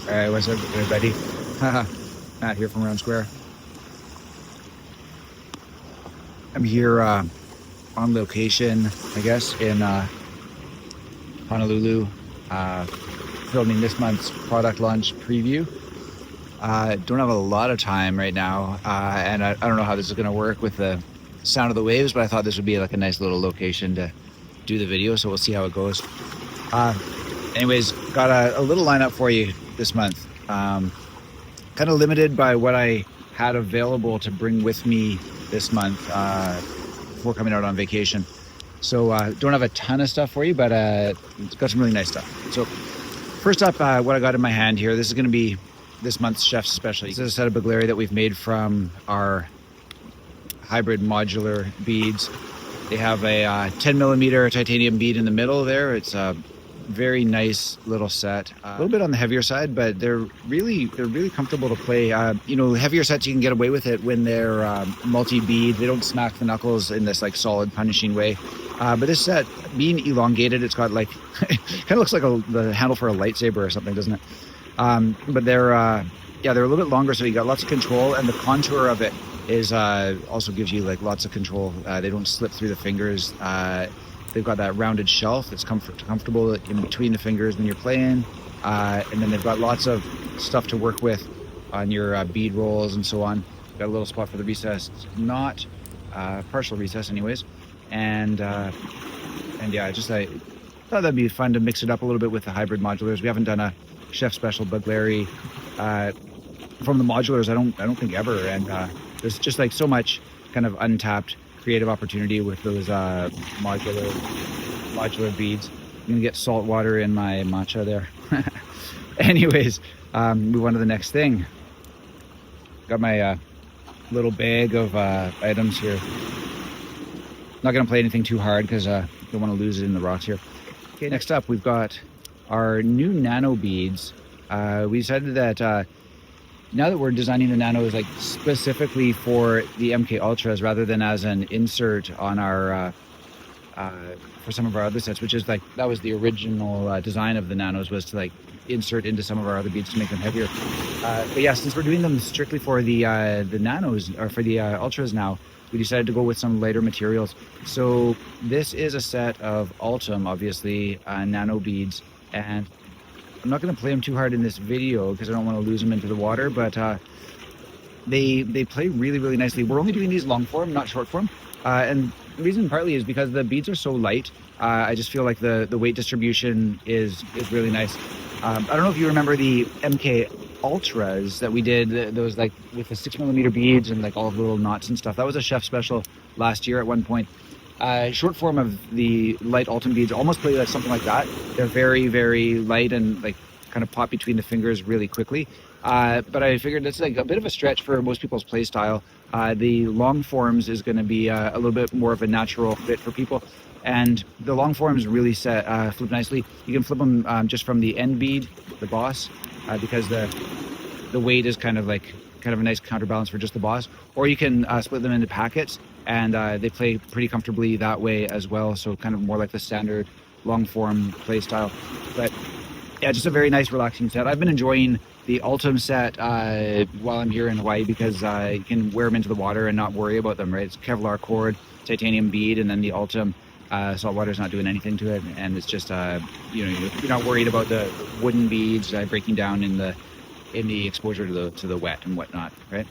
Alright, what's up everybody? Matt here from Round Square. I'm here on location, I guess, in Honolulu, filming this month's product launch preview. Don't have a lot of time right now, and I don't know how this is going to work with the sound of the waves, but I thought this would be like a nice little location to do the video, so we'll see how it goes. Anyways, got a little lineup for you this month. Kind of limited by what I had available to bring with me this month before coming out on vacation. So don't have a ton of stuff for you, but it's got some really nice stuff. So first up, what I got in my hand here, this is going to be this month's chef's special. This is a set of Bugleri that we've made from our hybrid modular beads. They have a 10 millimeter titanium bead in the middle there. It's a very nice little set. A little bit on the heavier side, but they're really comfortable to play. You know, heavier sets you can get away with it when they're multi-bead. They don't smack the knuckles in this like solid punishing way. But this set, being elongated, it's got like kind of looks like the handle for a lightsaber or something, doesn't it? But they're yeah, they're a little bit longer, so you got lots of control, and the contour of it is also gives you like lots of control. They don't slip through the fingers. They've got that rounded shelf that's comfortable in between the fingers when you're playing. And then they've got lots of stuff to work with on your bead rolls and so on. Got a little spot for the recessed knot, partial recess anyways. And yeah, I thought that'd be fun to mix it up a little bit with the hybrid modulars. We haven't done a chef special Bugleri from the modulars, I don't think ever. And there's just like so much kind of untapped creative opportunity with those modular beads. I'm gonna get salt water in my matcha there. Anyways, move on to the next thing. Got my little bag of items here. Not gonna play anything too hard because I don't want to lose it in the rocks here. Okay, next up we've got our new Nano Beads. We decided that now that we're designing the nanos like specifically for the mkultras rather than as an insert on our for some of our other sets, which is like that was the original design of the nanos, was to like insert into some of our other beads to make them heavier. But yeah, since we're doing them strictly for the nanos or for the ultras now, we decided to go with some lighter materials. So this is a set of ultem, obviously, nano beads, and I'm not going to play them too hard in this video because I don't want to lose them into the water, but they play really nicely. We're only doing these long form, not short form, and the reason partly is because the beads are so light. I just feel like the weight distribution is really nice. I don't know if you remember the mkultras that we did, those like with the 6 millimeter beads and like all of the little knots and stuff. That was a chef special last year at one point. Short form of the light ultem beads almost play like something like that. They're very light and like kind of pop between the fingers really quickly. But I figured that's like a bit of a stretch for most people's play style. The long forms is going to be a little bit more of a natural fit for people. And the long forms really flip nicely. You can flip them just from the end bead, the boss, because the weight is kind of a nice counterbalance for just the boss. Or you can split them into packets, and they play pretty comfortably that way as well. So kind of more like the standard long form play style. But yeah, just a very nice relaxing set. I've been enjoying the ultem set while I'm here in Hawaii because you can wear them into the water and not worry about them, right? It's Kevlar cord, titanium bead, and then the ultem. Salt water's not doing anything to it, and it's just you know, you're not worried about the wooden beads breaking down in the exposure to the wet and whatnot, right?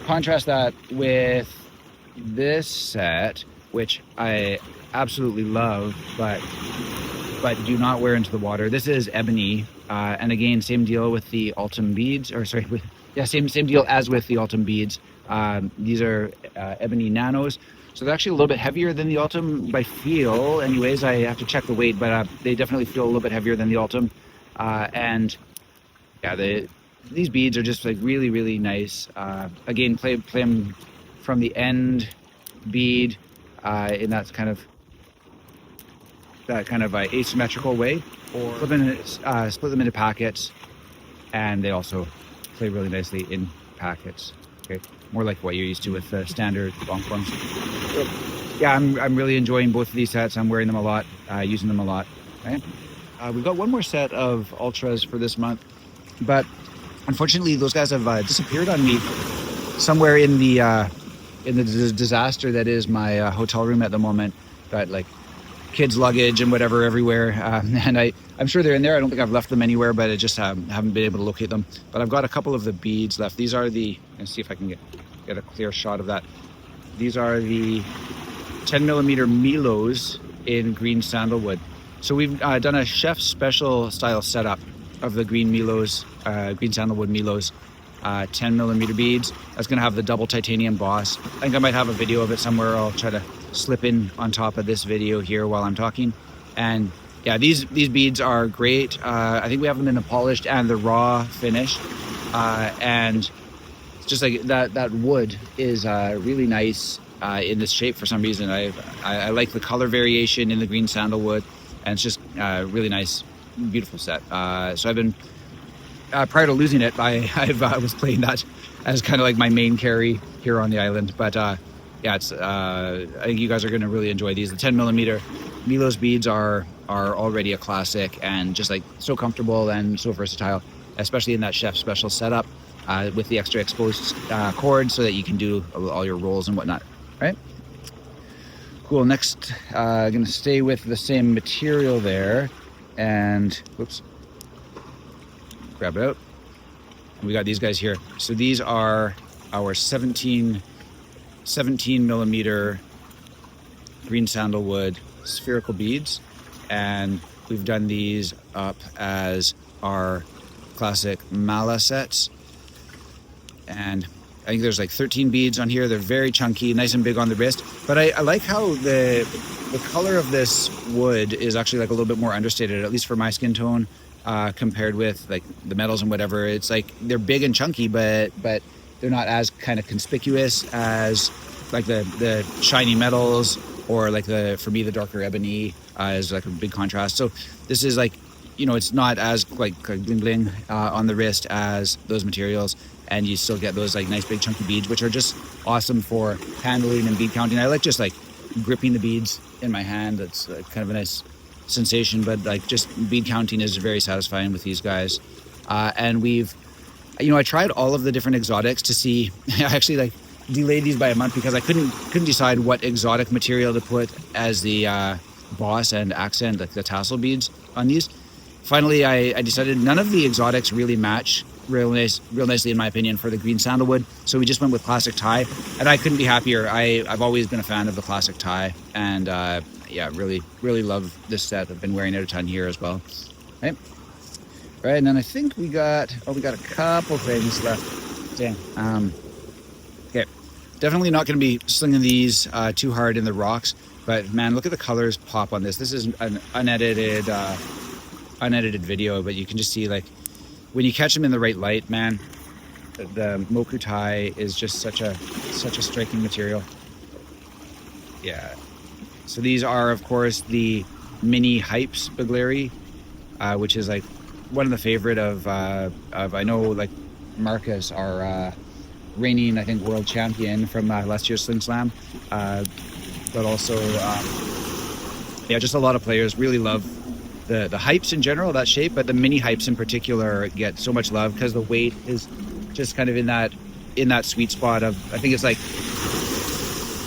Contrast that with this set, which I absolutely love, but do not wear into the water. This is Ebony, and again, same deal with the ultem beads, or sorry, same deal as with the ultem beads. These are Ebony nanos. So they're actually a little bit heavier than the ultem by feel. Anyways, I have to check the weight, but they definitely feel a little bit heavier than the ultem. And yeah, these beads are just like really nice. Again, play them from the end bead in that kind of asymmetrical way, or split them into packets, and they also play really nicely in packets. Okay, more like what you're used to with the standard long forms. So, yeah, I'm really enjoying both of these sets. I'm wearing them a lot, using them a lot. Okay. We've got one more set of ultras for this month. but unfortunately those guys have disappeared on me somewhere in the disaster that is my hotel room at the moment. Got like kids' luggage and whatever everywhere, and I'm sure they're in there. I don't think I've left them anywhere, but I just haven't been able to locate them. But I've got a couple of the beads left. These are the, let's see if I can get a clear shot of that. These are the 10mm Milos in green sandalwood. So we've done a chef special style setup of the green Milos, green sandalwood Milos 10mm beads. That's going to have the double titanium boss. I think I might have a video of it somewhere. I'll try to slip in on top of this video here while I'm talking. And yeah, these beads are great. I think we have them in the polished and the raw finish. And it's just like that wood is really nice in this shape for some reason. I like the color variation in the green sandalwood, and it's just really nice, beautiful set. So I've been prior to losing it, I was playing that as kind of like my main carry here on the island. But yeah, it's I think you guys are going to really enjoy these. The 10mm Milos beads are already a classic, and just like so comfortable and so versatile, especially in that chef special setup with the extra exposed cord, so that you can do all your rolls and whatnot. Right? Cool. Next, going to stay with the same material there, and whoops. Grab it out. And we got these guys here. So these are our 17mm green sandalwood spherical beads, and we've done these up as our classic mala sets. And I think there's like 13 beads on here. They're very chunky, nice and big on the wrist. But I like how the color of this wood is actually like a little bit more understated, at least for my skin tone. Compared with like the metals and whatever. It's like they're big and chunky, but they're not as kind of conspicuous as like the shiny metals, or like for me the darker ebony is like a big contrast. So this is like, you know, it's not as like bling bling on the wrist as those materials, and you still get those like nice big chunky beads, which are just awesome for handling and bead counting. I like just like gripping the beads in my hand. That's kind of a nice sensation, but like just bead counting is very satisfying with these guys. And we've, you know, I tried all of the different exotics to see. I actually like delayed these by a month because I couldn't decide what exotic material to put as the boss and accent, like the tassel beads on these. Finally, I decided none of the exotics really match real nicely in my opinion for the green sandalwood, so we just went with classic Thai, and I couldn't be happier. I've always been a fan of the classic Thai, and yeah, really love this set. I've been wearing it a ton here as well. Right, and then I think we got a couple things left. Damn. Okay, definitely not going to be slinging these too hard in the rocks, but man, look at the colors pop on this. This is an unedited video, but you can just see like when you catch them in the right light, man, the Moku Thai is just such a striking material. Yeah. So these are, of course, the mini Hypes Bigleri, which is like one of the favorite of I know like Marcus, our reigning, I think, world champion from last year's Sling Slam, but also yeah, just a lot of players really love the Hypes in general, that shape, but the mini Hypes in particular get so much love because the weight is just kind of in that sweet spot of, I think it's like,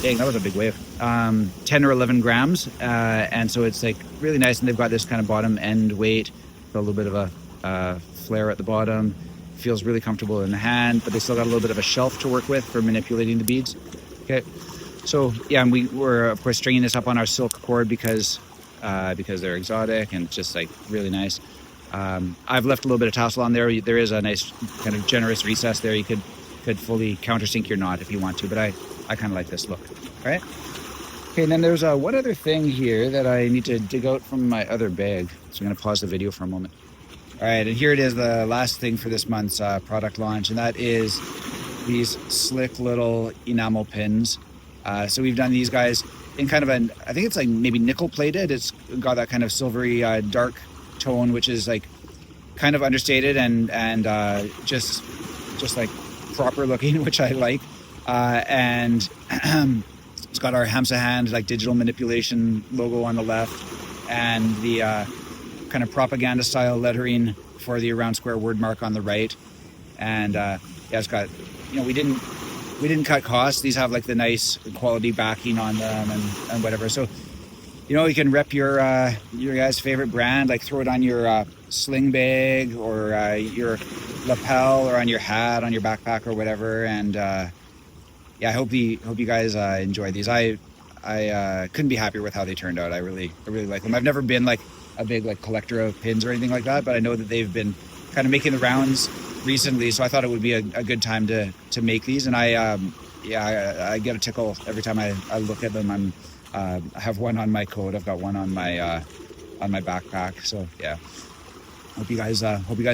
dang, that was a big wave, 10 or 11 grams, and so it's like really nice, and they've got this kind of bottom end weight, a little bit of a flare at the bottom, feels really comfortable in the hand, but they still got a little bit of a shelf to work with for manipulating the beads. Okay, so yeah, and we were of course stringing this up on our silk cord because they're exotic and just like really nice. I've left a little bit of tassel on there. There is a nice kind of generous recess there. You could fully countersink your knot if you want to, but I kind of like this look. All right. Okay, and then there's one other thing here that I need to dig out from my other bag. So I'm going to pause the video for a moment. All right, and here it is, the last thing for this month's product launch, and that is these slick little enamel pins. So we've done these guys in kind of I think it's like maybe nickel plated. It's got that kind of silvery dark tone, which is like kind of understated and just like proper looking, which I like. And it's got our Hamsa Hand like digital manipulation logo on the left, and the kind kind of propaganda style lettering for the round square word mark on the right. And yeah, it's got, you know, we didn't cut costs. These have like the nice quality backing on them and whatever. So, you know, you can rep your guys' favorite brand, like throw it on your sling bag or your lapel or on your hat, on your backpack or whatever. And yeah, I hope you guys enjoy these. I couldn't be happier with how they turned out. I really like them. I've never been like a big like collector of pins or anything like that, but I know that they've been kind of making the rounds recently, so I thought it would be a good time to make these. And I get a tickle every time I look at them. I have one on my coat. I've got one on my backpack. So yeah, hope you guys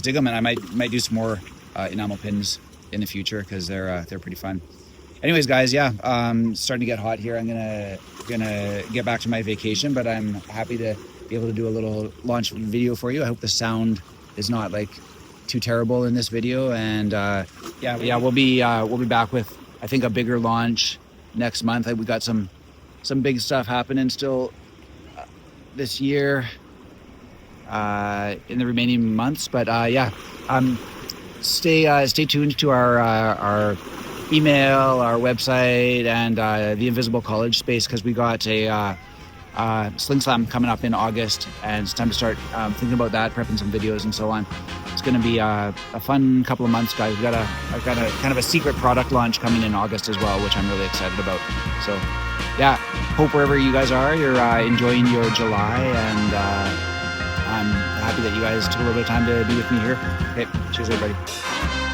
dig them, and I might do some more enamel pins in the future because they're pretty fun. Anyways, guys, yeah, starting to get hot here. I'm gonna get back to my vacation, but I'm happy to be able to do a little launch video for you. I hope the sound is not like too terrible in this video. And yeah, we'll be back with, I think, a bigger launch next month. We got some big stuff happening still this year in the remaining months. But yeah, stay tuned to our email, our website, and the Invisible College space, because we got a Sling Slam coming up in August, and it's time to start thinking about that, prepping some videos and so on. It's going to be a fun couple of months, guys. I've got a kind of a secret product launch coming in August as well, which I'm really excited about. So yeah, hope wherever you guys are, you're enjoying your July, and I'm happy that you guys took a little bit of time to be with me here. Okay, cheers everybody.